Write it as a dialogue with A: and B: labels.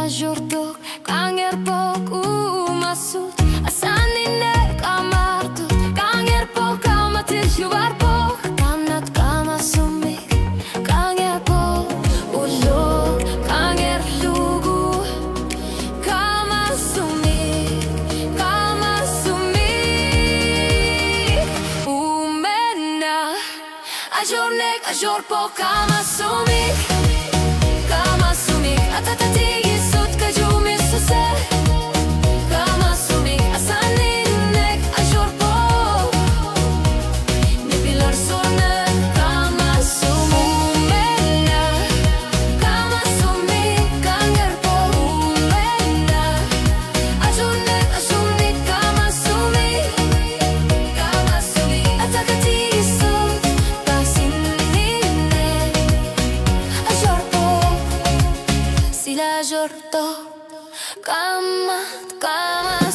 A: jurtuk kanger poku masut asanine kamartut kanger pok kamatil juar pok kanat kamasumik kanger pok ulo kanger lugu kamasumik umena ajornek ajor pok kamasumik kamasumik atatati sut kajumi suse kamasumik asaninek ajor po nipilar sone kamasumena kamasumik kanger po umena ajornek ajornik kamasumik kamasumik atatati sut kasininek ajor po sila jorto kamat kamat